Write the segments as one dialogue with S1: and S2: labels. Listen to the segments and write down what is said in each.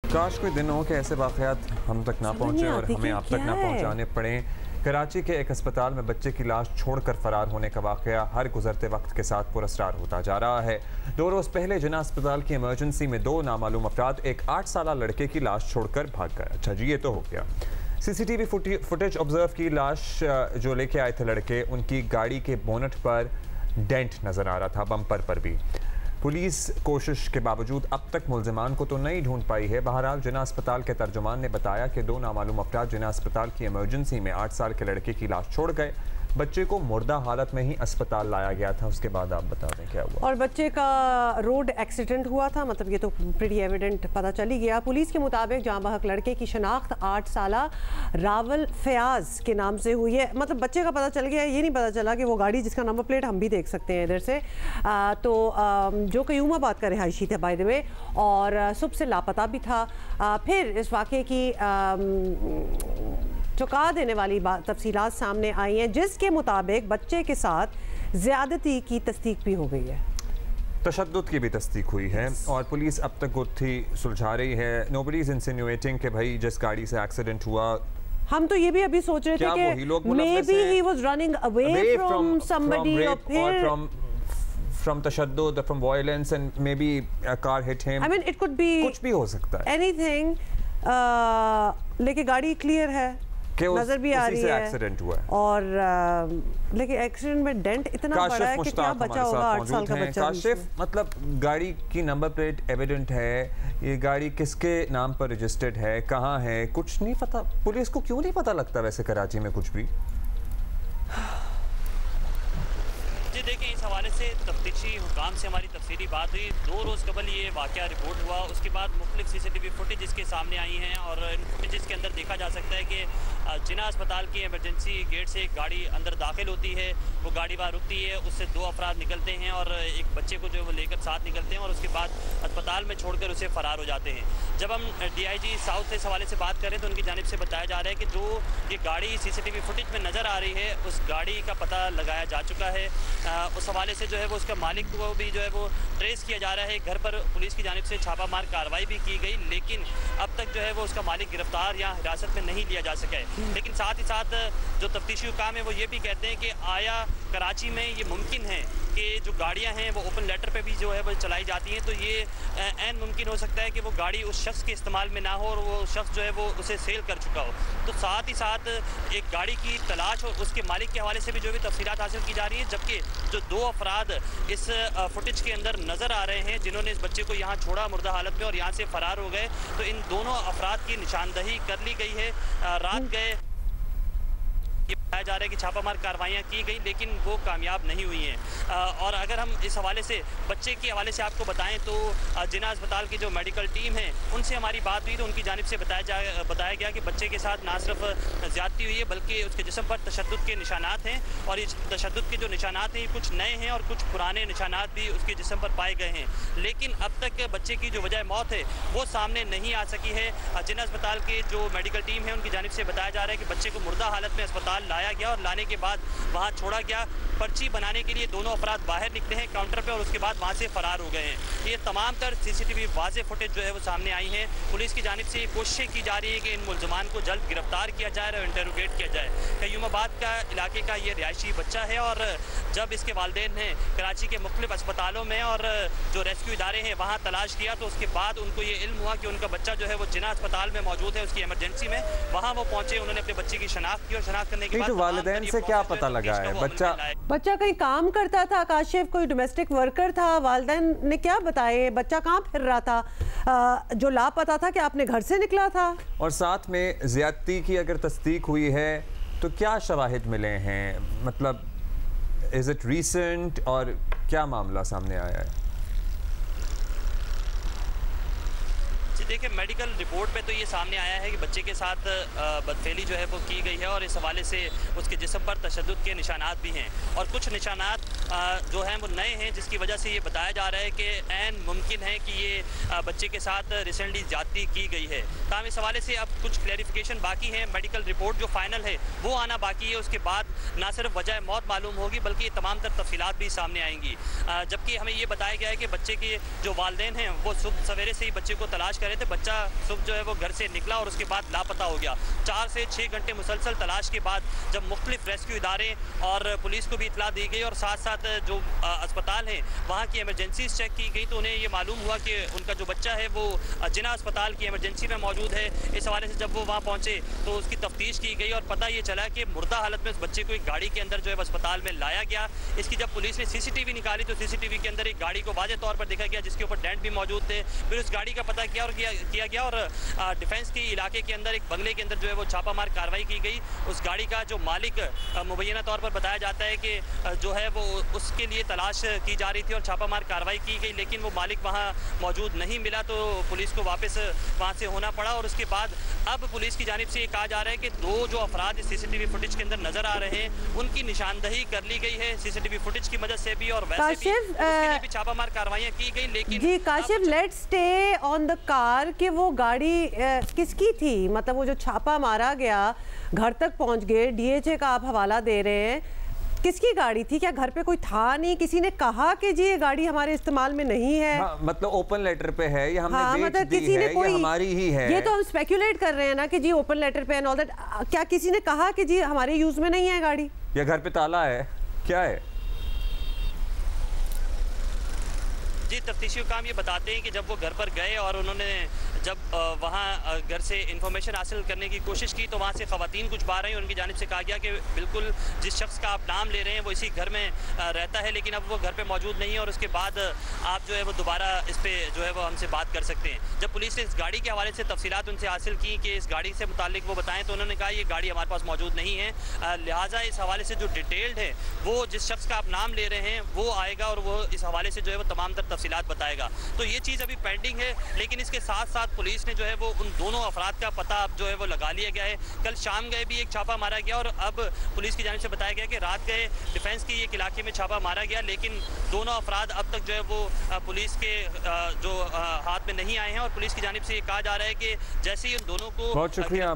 S1: काश कोई दिन हो कि ऐसे वाक़यात हम तक ना पहुँचे और हमें आप तक ना पहुँचाने पड़े। कराची के एक अस्पताल में बच्चे की लाश छोड़कर फरार होने का वाक़या हर गुजरते वक्त के साथ पुरअसरार होता जा रहा है। 2 रोज़ पहले जिन्ना अस्पताल की इमरजेंसी में 2 नामालूम अफराद एक 8 साला लड़के की लाश छोड़कर भाग गए। अच्छा जी, ये तो हो गया। CCTV फुटेज ऑब्जर्व की। लाश जो लेके आए थे लड़के, उनकी गाड़ी के बोनट पर डेंट नज़र आ रहा था, बम्पर पर भी। पुलिस कोशिश के बावजूद अब तक मुल्ज़िमान को तो नहीं ढूंढ पाई है। बहरहाल जिन्ना अस्पताल के तर्जुमान ने बताया कि 2 नामालूम अफराद जिन्ना अस्पताल की इमरजेंसी में 8 साल के लड़के की लाश छोड़ गए। बच्चे को मुर्दा हालत में ही अस्पताल लाया गया था। उसके बाद आप बता दें क्या हुआ।
S2: और बच्चे का रोड एक्सीडेंट हुआ था, मतलब ये तो प्रीटी एविडेंट पता चल ही गया। पुलिस के मुताबिक जहां बहक लड़के की शनाख्त 8 साला रावल फयाज के नाम से हुई है। मतलब बच्चे का पता चल गया, ये नहीं पता चला कि वो गाड़ी जिसका नंबर प्लेट हम भी देख सकते हैं इधर से, जो कयूमाबाद का रिहायशी था बाय द वे, और सुबह से लापता भी था। फिर इस वाक़े की चौंका देने वाली तफसीलात सामने आई हैं, जिसके मुताबिक बच्चे के साथ ज़्यादती की तस्दीक भी हो गई है,
S1: तशद्दुद की भी तस्दीक हुई है और पुलिस अब तक गुत्थी सुलझा रही है। नोबडी इज इंसिनुएटिंग कि भाई जिस गाड़ी से एक्सीडेंट हुआ,
S2: हम तो ये भी अभी सोच रहे थे कि may be he was running away from somebody और
S1: from tashaddud, from violence, and maybe a car hit him.
S2: I mean, it could be
S1: कुछ भी हो सकता है,
S2: anything, लेकिन गाड़ी क्लियर है, नजर भी आ रही है,
S1: एक्सीडेंट हुआ है।
S2: और लेकिन एक्सीडेंट में डेंट इतना बड़ा है कि क्या बचा होगा 8 साल का बच्चा।
S1: काशिफ, मतलब गाड़ी की नंबर प्लेट एविडेंट है, ये गाड़ी किसके नाम पर रजिस्टर्ड है, कहाँ है, कुछ नहीं पता। पुलिस को क्यों नहीं पता लगता वैसे कराची में कुछ भी?
S3: जी देखिए, इस हवाले से तफ्तीशी हुकाम से हमारी तफसीली बात हुई। 2 रोज़ कबल ये वाक़या रिपोर्ट हुआ। उसके बाद मुख्तलिफ CCTV फुटेज इसके सामने आई हैं और इन फुटेज के अंदर देखा जा सकता है कि जिन्ना अस्पताल की इमरजेंसी गेट से एक गाड़ी अंदर दाखिल होती है, वो गाड़ी वहाँ रुकती है, उससे 2 अफराद निकलते हैं और एक बच्चे को जो वो लेकर साथ निकलते हैं और उसके बाद अस्पताल में छोड़कर उसे फ़रार हो जाते हैं। जब हम DIG साउथ इस हवाले से बात करें तो उनकी जानिब से बताया जा रहा है कि जो ये गाड़ी CCTV फुटेज में नज़र आ रही है, उस गाड़ी का पता लगाया जा चुका है। उस हवाले से जो है वो उसका मालिक को भी जो है वो ट्रेस किया जा रहा है। घर पर पुलिस की जानिब से छापामार कार्रवाई भी की गई, लेकिन अब तक जो है वो उसका मालिक गिरफ्तार या हिरासत में नहीं लिया जा सका है। लेकिन साथ ही साथ जो तफ्तीशी हुकाम है वो ये भी कहते हैं कि आया कराची में ये मुमकिन है कि जो गाड़ियां हैं वो ओपन लेटर पे भी जो है वो चलाई जाती हैं, तो ये ऐन मुमकिन हो सकता है कि वो गाड़ी उस शख्स के इस्तेमाल में ना हो और वो शख्स जो है वो उसे सेल कर चुका हो। तो साथ ही साथ एक गाड़ी की तलाश और उसके मालिक के हवाले से भी जो भी तफसीलात हासिल की जा रही है। जबकि जो 2 अफराद इस फुटेज के अंदर नज़र आ रहे हैं जिन्होंने इस बच्चे को यहाँ छोड़ा मुर्दा हालत में और यहाँ से फ़रार हो गए, तो इन दोनों अफराद की निशानदही कर ली गई है। रात गए ये बताया जा रहा है कि छापामार कार्रवाइयाँ की गई, लेकिन वो कामयाब नहीं हुई हैं। और अगर हम इस हवाले से बच्चे के हवाले से आपको बताएं तो जिन्ना अस्पताल की जो मेडिकल टीम है उनसे हमारी बात हुई तो उनकी जानिब से बताया गया कि बच्चे के साथ ना सिर्फ ज़्यादती हुई है बल्कि उसके जिस्म पर तशद्दुद के निशानात हैं और इस तशद्दुद के जो निशानात हैं कुछ नए हैं और कुछ पुराने निशानात भी उसके जिस्म पर पाए गए हैं। लेकिन अब तक बच्चे की जो वजह मौत है वो सामने नहीं आ सकी है। जिन्ना अस्पताल की जो मेडिकल टीम है उनकी जानिब से बताया जा रहा है कि बच्चे को मुर्दा हालत में अस्पताल लाया गया और लाने के बाद वहां छोड़ा गया। पर्ची बनाने के लिए दोनों अफराद बाहर निकले हैं काउंटर पे और उसके बाद वहां से फरार हो गए हैं। ये तमाम तर CCTV वाज़े फुटेज जो है वो सामने आई हैं। पुलिस की जानिब से कोशिशें की जा रही है कि इन मुल्ज़िमान को जल्द गिरफ्तार किया जाए और इंटरोगेट किया जाए। कयूमाबाद का इलाके का ये रिहायशी बच्चा है और जब इसके वालिदैन ने कराची के मुख्तलिफ अस्पतालों में और जो रेस्क्यू इदारे हैं वहाँ तलाश किया तो उसके बाद उनको ये इल्म हुआ कि उनका बच्चा जो है वो जिन्ना अस्पताल में मौजूद है, उसकी इमरजेंसी में। वहाँ वो पहुँचे, उन्होंने अपने बच्चे की शनाख्त की और शनाख्त करने के बाद
S1: वालिदैन से क्या पता लगा है?
S2: बच्चा कहीं काम करता था, काशिफ कोई डोमेस्टिक वर्कर था, वालिदैन ने क्या बताया? बच्चा कहाँ फिर रहा था जो लापता था कि आपने घर से निकला था? और
S1: साथ में ज्यादती की अगर तस्दीक हुई है तो क्या शवाहिद मिले हैं? मतलब इज इट रीसेंट और क्या मामला सामने आया है?
S3: देखिए, मेडिकल रिपोर्ट पे तो ये सामने आया है कि बच्चे के साथ बदफेली जो है वो की गई है और इस हवाले से उसके जिस्म पर तशद्दुद के निशानात भी हैं और कुछ निशानात जो हैं वो नए हैं, जिसकी वजह से ये बताया जा रहा है कि ऐन मुमकिन है कि ये बच्चे के साथ रिसेंटली ज्यादती की गई है। ताहम इस हवाले से अब कुछ क्लैरिफिकेशन बाकी है। मेडिकल रिपोर्ट जो फाइनल है वो आना बाकी है, उसके बाद ना सिर्फ वजह मौत मालूम होगी बल्कि ये तमाम तर तफसीलात भी सामने आएंगी। जबकि हमें ये बताया गया है कि बच्चे के जो वालिदैन हैं वो सुबह सवेरे से ही बच्चे को तलाश कर रहे थे। बच्चा सुबह जो है वो घर से निकला और उसके बाद लापता हो गया। 4 से 6 घंटे मुसलसल तलाश के बाद जब मुख्तलिफ रेस्क्यू इदारे और पुलिस को भी इतला दी गई और साथ साथ जो अस्पताल हैं वहाँ की एमरजेंसीज चेक की गई तो उन्हें ये मालूम हुआ कि उनका जो बच्चा है वो जिना अस्पताल की एमरजेंसी में मौजूद है। इस हवाले से जब वो वहाँ पहुँचे तो उसकी तफ्तीश की गई और पता ये चला कि मुर्दा हालत में उस बच्चे को एक गाड़ी के अंदर जो है अस्पताल में लाया गया। इसकी जब पुलिस ने CCTV निकाली तो CCTV के अंदर एक गाड़ी को वाज़ेह तौर पर देखा गया जिसके ऊपर डेंट भी मौजूद थे। फिर उस गाड़ी का पता किया गया और डिफेंस के इलाके के अंदर एक बंगले के अंदर जो है वो छापामार कार्रवाई की गई। उस गाड़ी का जो मालिक मुबैना तौर पर बताया जाता है कि जो है वो उसके लिए तलाश की जा रही थी और छापामार कार्रवाई की गई, लेकिन वो मालिक वहाँ मौजूद नहीं मिला तो पुलिस को वापस वहाँ से होना पड़ा। और उसके बाद अब पुलिस की जानिब से ये कहा जा रहा है कि 2 जो अफराद इस CCTV फुटेज के अंदर नजर आ रहे हैं उनकी निशानदही कर ली गई है CCTV फुटेज की मदद से भी और वैसे भी उसके लिए भी छापामार कार्रवाइयाँ की गई। लेकिन
S2: जी Kashif, let's stay on the car कि वो गाड़ी किसकी थी, मतलब वो जो छापा मारा गया घर तक पहुंच गए, DHA का आप हवाला दे रहे हैं, किसकी गाड़ी थी? क्या घर पे कोई था नहीं? किसी ने कहा कि जी ये गाड़ी हमारे इस्तेमाल में नहीं है?
S1: हाँ, मतलब ओपन लेटर पे है या हमने बेच
S2: मतलब
S1: दी
S2: किसी
S1: है,
S2: ने कोई,
S1: ये हमारी ही है।
S2: ये तो हम स्पेक्युलेट कर रहे हैं ना कि जी ओपन लेटर पे एंड ऑल दैट। क्या किसी ने कहा कि जी हमारे यूज में नहीं है गाड़ी,
S1: या घर पे ताला है, क्या है?
S3: जी तफ्तीशी काम ये बताते हैं कि जब वो घर पर गए और उन्होंने जब वहाँ घर से इंफॉर्मेशन हासिल करने की कोशिश की तो वहाँ से ख़वातीन कुछ बाहर आई। उनकी जानिब से कहा गया कि बिल्कुल जिस शख्स का आप नाम ले रहे हैं वो इसी घर में रहता है, लेकिन अब वो घर पे मौजूद नहीं है और उसके बाद आप जो है वो दोबारा इस पर जो है वो हमसे बात कर सकते हैं। जब पुलिस ने इस गाड़ी के हवाले से तफसीलात उनसे हासिल की कि इस गाड़ी से मुतालिक वो बताएं तो उन्होंने कहा ये गाड़ी हमारे पास मौजूद नहीं है, लिहाजा इस हवाले से जो डिटेल्ड है वो जिस शख्स का आप नाम ले रहे हैं वो आएगा और वो इस हवाले से जो है वो तमाम तर तफसीलात बताएगा। तो ये चीज़ अभी पेंडिंग है, लेकिन इसके साथ साथ पुलिस ने जो है वो उन दोनों अफराद का पता अब जो है वो लगा लिया गया है। कल शाम गए भी एक छापा मारा गया और अब पुलिस की जानिब से बताया गया कि रात गए डिफेंस के एक इलाके में छापा मारा गया, लेकिन दोनों अफराद अब तक जो है वो पुलिस के जो हाथ में नहीं आए हैं और पुलिस की जानिब से ये कहा जा रहा है कि जैसे ही उन दोनों को।
S1: बहुत शुक्रिया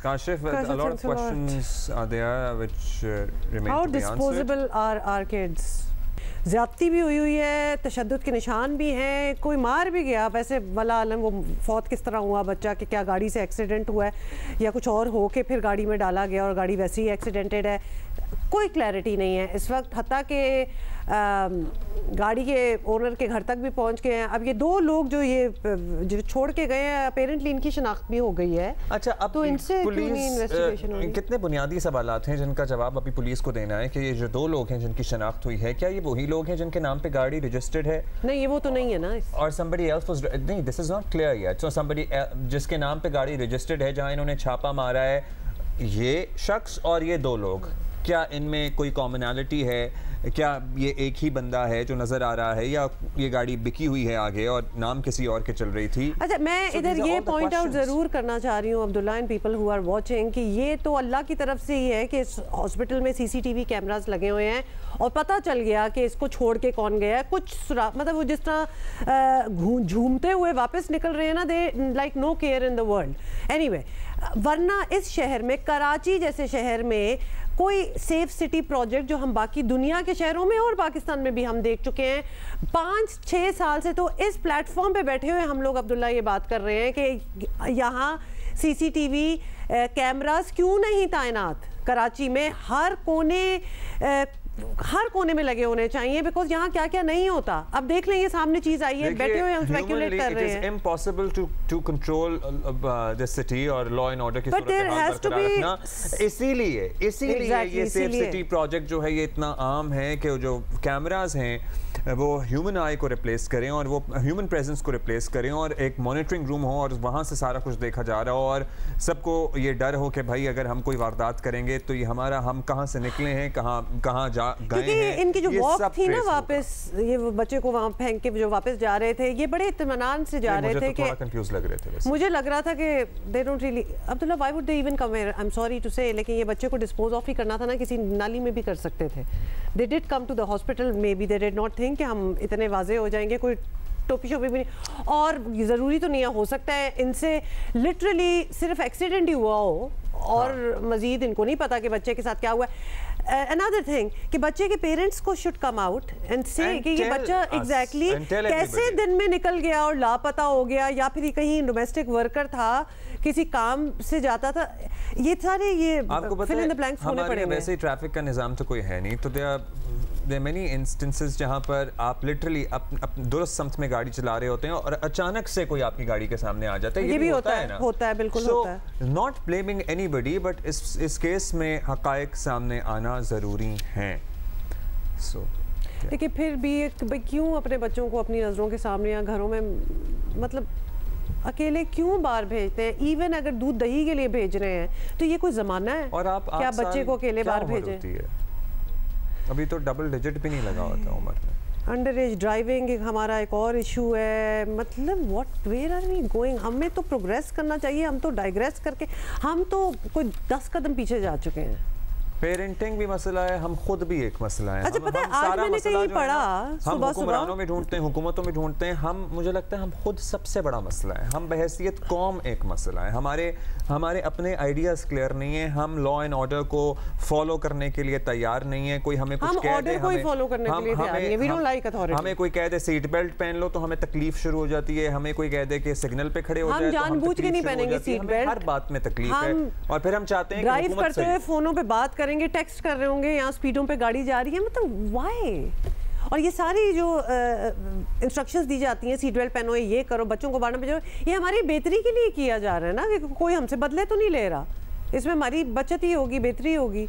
S1: Kashif. A lot of questions are there which remain to be answered. How
S2: disposable are our kids? ज़्यादती भी हुई है, तशद्दुद के निशान भी हैं, कोई मार भी गया। वैसे वला आलम वो फौत किस तरह हुआ बच्चा, कि क्या गाड़ी से एक्सीडेंट हुआ है या कुछ और हो के फिर गाड़ी में डाला गया और गाड़ी वैसे ही एक्सीडेंटेड है, कोई क्लैरिटी नहीं है इस वक्त। हत्ता के गाड़ी के ओनर के घर तक भी पहुंच गए हैं। अब ये 2 लोग जो छोड़ के गए हैं अपेरेंटली इनकी शनाख्त भी हो गई है।
S1: अच्छा, अब
S2: तो इनसे क्यों नहीं इन्वेस्टिगेशन होगी?
S1: कितने बुनियादी सवालात हैं जिनका जवाब अभी पुलिस को देना है कि ये जो 2 लोग हैं जिनकी शनाख्त हुई है, क्या ये वही लोग हैं जिनके नाम पे गाड़ी रजिस्टर्ड है?
S2: नहीं, ये वो तो नहीं है ना।
S1: और somebody else was नहीं, this is not clear yet. So somebody जिसके नाम पे गाड़ी रजिस्टर्ड है, जहाँ इन्होंने छापा मारा है, ये शख्स और ये 2 लोग, क्या इनमें कोई कॉमनैलिटी है? क्या ये एक ही बंदा है जो नजर आ रहा है या ये गाड़ी बिकी हुई है आगे और नाम किसी और के चल रही थी?
S2: अच्छा, मैं इधर ये पॉइंट आउट ज़रूर करना चाह रही हूँ Abdullah and people who are watching कि ये तो अल्लाह की तरफ से ही है कि इस हॉस्पिटल में CCTV कैमरास लगे हुए हैं और पता चल गया कि इसको छोड़ के कौन गया है। कुछ मतलब वो जिस तरह झूमते हुए वापस निकल रहे हैं ना, they like no care in the world. Anyway, वरना इस शहर में, कराची जैसे शहर में, कोई सेफ सिटी प्रोजेक्ट जो हम बाकी दुनिया के शहरों में और पाकिस्तान में भी हम देख चुके हैं 5-6 साल से, तो इस प्लेटफॉर्म पे बैठे हुए हम लोग अब्दुल्ला ये बात कर रहे हैं कि यहाँ CCTV कैमरास क्यों नहीं तैनात कराची में? हर कोने में लगे होने चाहिए, बिकॉज यहाँ क्या क्या नहीं होता। अब देख लें, ये सामने चीज आई है, बैठे हुए हम स्पेकुलेट कर रहे हैं।
S1: Impossible to control the city और लॉ एंड ऑर्डर की सूरत हाल बरकरार रखना। इसीलिए ये सेफ सिटी प्रोजेक्ट जो है ये इतना आम है कि जो कैमरास हैं वो ह्यूमन आई को रिप्लेस करें और वो ह्यूमन प्रेजेंस को रिप्लेस करें और एक मॉनिटरिंग रूम हो और वहाँ से सारा कुछ देखा जा रहा हो और सबको ये डर हो कि भाई अगर हम कोई वारदात करेंगे तो ये हम कहाँ से निकले हैं, कहाँ जा गए हैं।
S2: इनकी जो वॉक थी ना वापस, ये बच्चे को वहाँ फेंक के जो वापस जा रहे थे, ये बड़े इत्मीनान से जा रहे थे।
S1: थोड़ा कंफ्यूज लग रहे थे।
S2: मुझे लग रहा था कि they don't really, Abdullah why would they even come here, I am sorry to say, लेकिन ये बच्चे को डिस्पोज ऑफ ही करना था ना, किसी नाली में भी कर सकते थे। They did come to the hospital, maybe they did not think कि हम इतने वाजे हो जाएंगे, कोई टोपी शोपी भी नहीं। और ज़रूरी तो नहीं हो सकता है इनसे लिटरली सिर्फ एक्सीडेंट ही हुआ हो और मजीद इनको नहीं पता कि बच्चे के साथ क्या हुआ है। अनदर थिंग कि बच्चे के पेरेंट्स को शुड कम आउट एंड से कि ये बच्चा एग्जैक्टली कैसे दिन में निकल गया और लापता हो गया, या फिर कहीं डोमेस्टिक वर्कर था, किसी काम से जाता था। ये सारे ये फिल इन द ब्लैंक्स होने पड़ेंगे।
S1: वैसे ही ट्रैफिक का निज़ाम तो कोई है नहीं, तो देयर आर मेनी इंस्टेंसेस जहाँ पर आप लिटरली दुरुस्त समत में गाड़ी चला रहे होते हैं और अचानक से कोई आपकी गाड़ी के सामने आ जाता है।
S2: ये भी होता है
S1: ना,
S2: होता है, बिल्कुल होता है।
S1: नॉट ब्लेमिंग एनीबडी, बट इस केस में हकायक सामने आना ज़रूरी हैं।
S2: लेकिन फिर भी क्यों अपने बच्चों को अपनी नज़रों के सामने या घरों में मतलब अकेले क्यों बाहर भेजते हैं? इवन अगर दूध दही के लिए भेज रहे हैं तो ये कोई ज़माना है
S1: और आप
S2: क्या बच्चे को अकेले बाहर भेजें?
S1: अभी तो डबल डिजिट भी नहीं लगा होता उम्र में।
S2: अंडर एज ड्राइविंग हमारा एक और इशू है। मतलब what where are we going? हमें तो प्रोग्रेस करना चाहिए, हम तो डाइग्रेस करके हम तो कोई 10 कदम पीछे जा चुके हैं।
S1: पेरेंटिंग भी मसला है, हम खुद भी एक मसला है।
S2: अच्छा पता है आज मैंने कहीं पढ़ा,
S1: हम हुक्मरानों में ढूंढते हैं, हुकूमतों में ढूंढते हैं, हम मुझे लगता है हम खुद सबसे बड़ा मसला है। हम बहैसियत कौम एक मसला है, हमारे अपने आइडियाज क्लियर नहीं है, हम लॉ एंड ऑर्डर को फॉलो करने के लिए तैयार नहीं है। कोई हमें कुछ कह दे, हमें कोई कह दे सीट बेल्ट पहन लो तो हमें तकलीफ शुरू हो जाती है, हमें कोई कह दे कि सिग्नल पे खड़े हो जाए,
S2: जानबूझ के नहीं पहनेंगे सीट बेल्ट,
S1: हर बात में तकलीफ है। और फिर हम चाहते हैं
S2: ड्राइव करते हुए फोनों पे बात करेंगे, टेक्स्ट कर रहे होंगे, यहाँ स्पीडों पे गाड़ी जा रही है, मतलब व्हाई? और ये सारी जो इंस्ट्रक्शंस दी जाती हैं, सीट बेल्ट पहनो, ये करो, बच्चों को बाढ़ में भेजो, ये हमारी बेहतरी के लिए किया जा रहा है ना, कोई हमसे बदले तो नहीं ले रहा, इसमें हमारी बचत ही होगी, बेहतरी होगी।